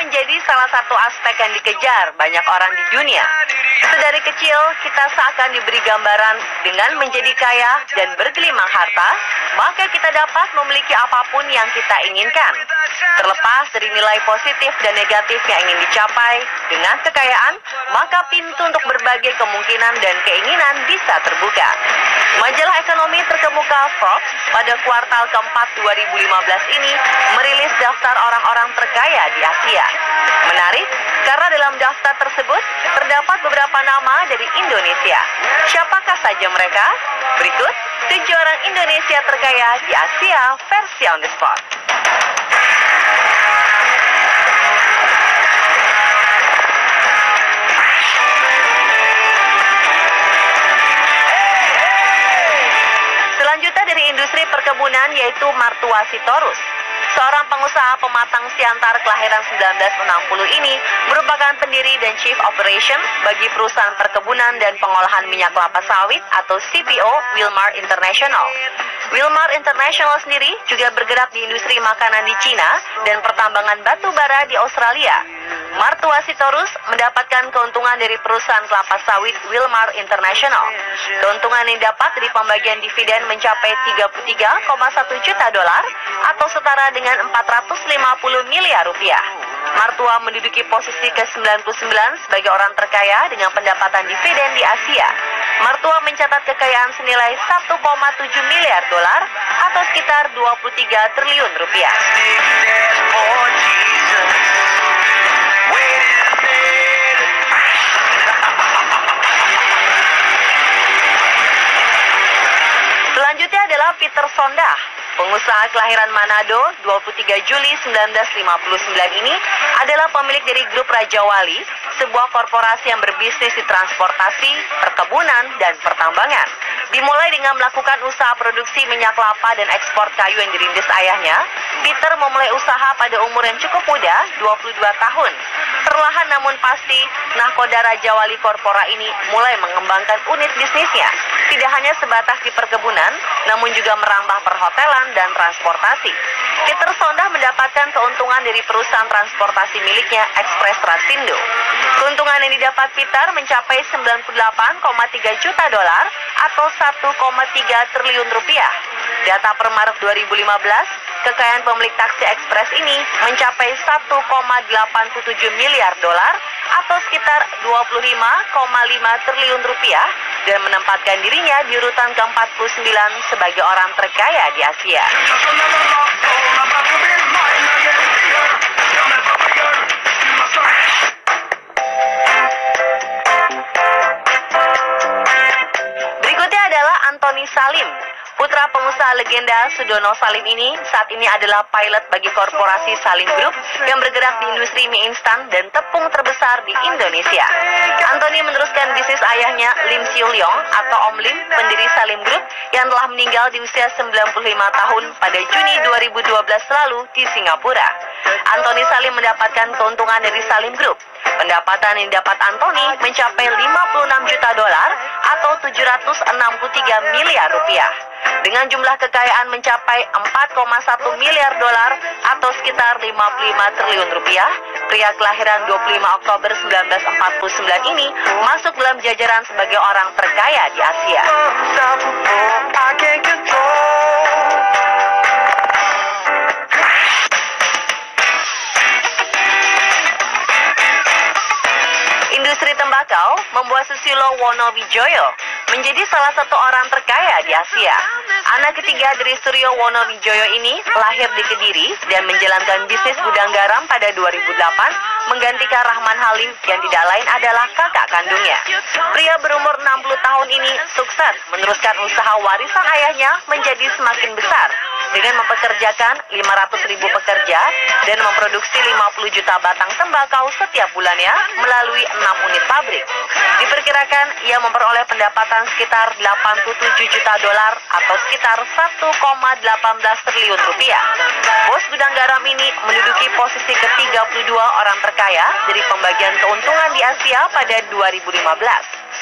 menjadi salah satu aspek yang dikejar banyak orang di dunia. Sedari kecil, kita seakan diberi gambaran dengan menjadi kaya dan bergelimang harta, maka kita dapat memiliki apapun yang kita inginkan. Terlepas dari nilai positif dan negatif yang ingin dicapai, dengan kekayaan, maka pintu untuk berbagai kemungkinan dan keinginan bisa terbuka. Majalah ekonomi terkemuka Forbes pada kuartal keempat 2015 ini merilis daftar orang-orang terkaya di Asia. Menarik, karena dalam daftar tersebut terdapat beberapa nama dari Indonesia. Siapakah saja mereka? Berikut 7 orang Indonesia terkaya di Asia versi on the spot. Selanjutnya dari industri perkebunan yaitu Martua Sitorus. Seorang pengusaha pematang siantar kelahiran 1960 ini merupakan pendiri dan Chief Operation bagi perusahaan perkebunan dan pengolahan minyak kelapa sawit atau CPO Wilmar International. Wilmar International sendiri juga bergerak di industri makanan di Cina dan pertambangan batu bara di Australia. Martua Sitorus mendapatkan keuntungan dari perusahaan kelapa sawit Wilmar International. Keuntungan yang didapat dari pembagian dividen mencapai 33,1 juta dolar atau setara dengan 450 miliar rupiah. Martua menduduki posisi ke-99 sebagai orang terkaya dengan pendapatan dividen di Asia. Martua mencatat kekayaan senilai 1,7 miliar dolar atau sekitar 23 triliun rupiah. Selanjutnya adalah Peter Sondah. Pengusaha kelahiran Manado 23 Juli 1959 ini adalah pemilik dari grup Raja Wali, sebuah korporasi yang berbisnis di transportasi, perkebunan, dan pertambangan. Dimulai dengan melakukan usaha produksi minyak kelapa dan ekspor kayu yang dirintis ayahnya, Peter memulai usaha pada umur yang cukup muda, 22 tahun. Perlahan namun pasti, nahkoda Raja Wali Korpora ini mulai mengembangkan unit bisnisnya. Tidak hanya sebatas di perkebunan, namun juga merambah perhotelan dan transportasi. Peter Sondah mendapatkan keuntungan dari perusahaan transportasi miliknya, Express Trasindo. Keuntungan yang didapat Peter mencapai 98,3 juta dolar atau 1,3 triliun rupiah. Data per Maret 2015, kekayaan pemilik taksi ekspres ini mencapai 1,87 miliar dolar atau sekitar 25,5 triliun rupiah dan menempatkan dirinya di urutan ke-49 sebagai orang terkaya di Asia. Berikutnya adalah Antoni Salim. Putra pengusaha legenda Sudono Salim ini saat ini adalah pilot bagi korporasi Salim Group yang bergerak di industri mie instan dan tepung terbesar di Indonesia. Antoni meneruskan bisnis ayahnya Lim Siu Leong atau Om Lim, pendiri Salim Group yang telah meninggal di usia 95 tahun pada Juni 2012 lalu di Singapura. Antoni Salim mendapatkan keuntungan dari Salim Group. Pendapatan yang didapat Antoni mencapai 56 juta dolar atau 763 miliar rupiah. Dengan jumlah kekayaan mencapai 4,1 miliar dolar atau sekitar 55 triliun rupiah, pria kelahiran 25 Oktober 1949 ini masuk dalam jajaran sebagai orang terkaya di Asia. Industri tembakau membuat Susilo Wonowijoyo menjadi salah satu orang terkaya di Asia. Anak ketiga dari Suryo Wonowijoyo ini lahir di Kediri dan menjalankan bisnis gudang garam pada 2008, menggantikan Rahman Halim yang tidak lain adalah kakak kandungnya. Pria berumur 60 tahun ini sukses meneruskan usaha warisan ayahnya menjadi semakin besar dengan mempekerjakan 500.000 pekerja dan memproduksi 50 juta batang tembakau setiap bulannya melalui 6 unit pabrik. Diperkirakan ia memperoleh pendapatan sekitar 87 juta dolar atau sekitar 1,18 triliun rupiah. Bos gudang garam ini menduduki posisi ke-32 orang terkaya dari pembagian keuntungan di Asia pada 2015.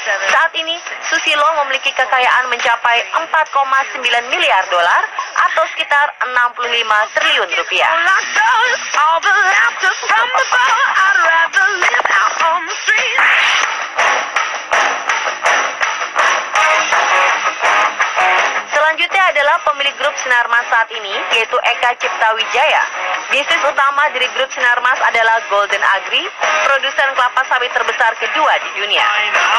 Saat ini, Susilo memiliki kekayaan mencapai 4,9 miliar dolar atau sekitar 65 triliun rupiah. Sinarmas saat ini, yaitu Eka Cipta Wijaya. Bisnis utama dari grup Sinarmas adalah Golden Agri, produsen kelapa sawit terbesar kedua di dunia.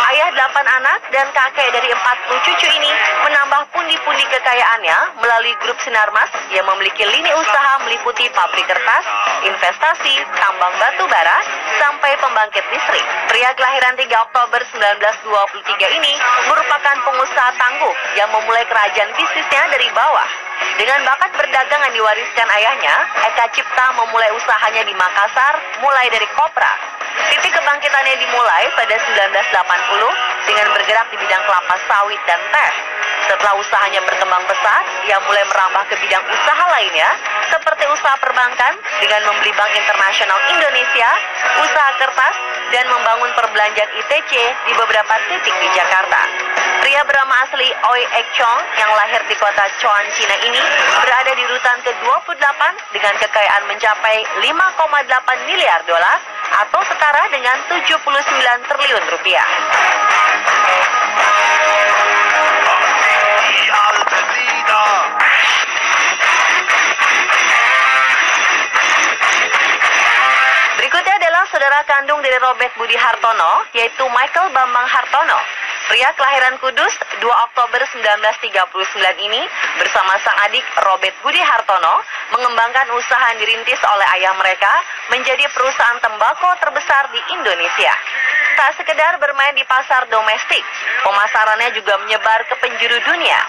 Ayah 8 anak dan kakek dari 40 cucu ini menambah pundi-pundi kekayaannya melalui grup Sinarmas yang memiliki lini usaha meliputi pabrik kertas, investasi, tambang batu bara, sampai pembangkit listrik. Pria kelahiran 3 Oktober 1923 ini merupakan pengusaha tangguh yang memulai kerajaan bisnisnya dari bawah. Dengan bakat berdagang yang diwariskan ayahnya, Eka Cipta memulai usahanya di Makassar mulai dari kopra. Titik kebangkitannya dimulai pada 1980 dengan bergerak di bidang kelapa sawit dan teh. Setelah usahanya berkembang pesat, ia mulai merambah ke bidang usaha lainnya, seperti usaha perbankan dengan membeli Bank Internasional Indonesia, usaha kertas, dan membangun perbelanjaan ITC di beberapa titik di Jakarta. Pria bernama asli Oi Ek Chong yang lahir di kota Chuan, Cina ini berada di urutan ke-28 dengan kekayaan mencapai 5,8 miliar dolar atau setara dengan 79 triliun rupiah. Berikutnya adalah saudara kandung dari Robert Budi Hartono, yaitu Michael Bambang Hartono. Pria kelahiran Kudus 2 Oktober 1939 ini bersama sang adik Robert Budi Hartono mengembangkan usaha yang dirintis oleh ayah mereka menjadi perusahaan tembakau terbesar di Indonesia. Tak sekedar bermain di pasar domestik, pemasarannya juga menyebar ke penjuru dunia.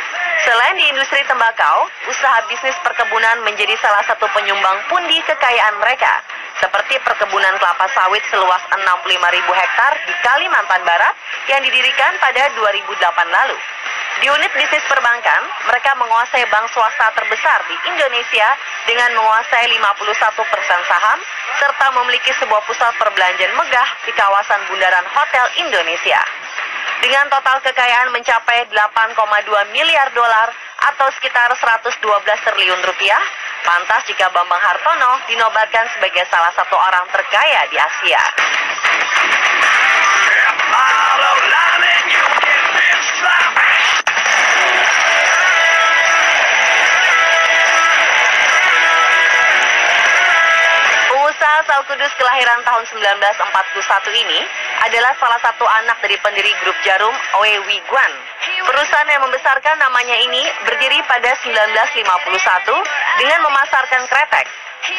Selain di industri tembakau, usaha bisnis perkebunan menjadi salah satu penyumbang pundi kekayaan mereka, seperti perkebunan kelapa sawit seluas 65.000 hektar di Kalimantan Barat yang didirikan pada 2008 lalu. Di unit bisnis perbankan, mereka menguasai bank swasta terbesar di Indonesia dengan menguasai 51% saham, serta memiliki sebuah pusat perbelanjaan megah di kawasan bundaran Hotel Indonesia. Dengan total kekayaan mencapai 8,2 miliar dolar atau sekitar 112 triliun rupiah, pantas jika Bambang Hartono dinobatkan sebagai salah satu orang terkaya di Asia. Pengusaha asal Kudus kelahiran tahun 1941 ini adalah salah satu anak dari pendiri grup jarum Oe Wee Guan. Perusahaan yang membesarkan namanya ini berdiri pada 1951 dengan memasarkan kretek.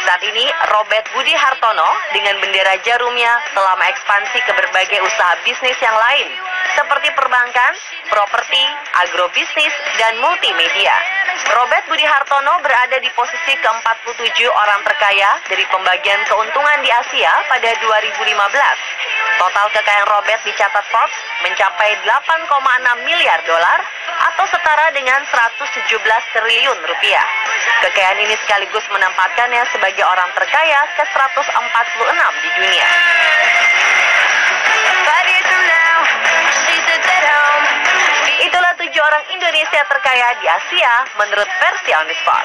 Saat ini, Robert Budi Hartono dengan bendera jarumnya telah mengekspansi ke berbagai usaha bisnis yang lain, seperti perbankan, properti, agrobisnis, dan multimedia. Robert Budi Hartono berada di posisi ke-47 orang terkaya dari pembagian keuntungan di Asia pada 2015. Total kekayaan Robert dicatat Forbes mencapai 8,6 miliar dolar atau setara dengan 117 triliun rupiah. Kekayaan ini sekaligus menempatkannya sebagai orang terkaya ke-146 di dunia. Itulah 7 orang Indonesia terkaya di Asia menurut versi On The Spot.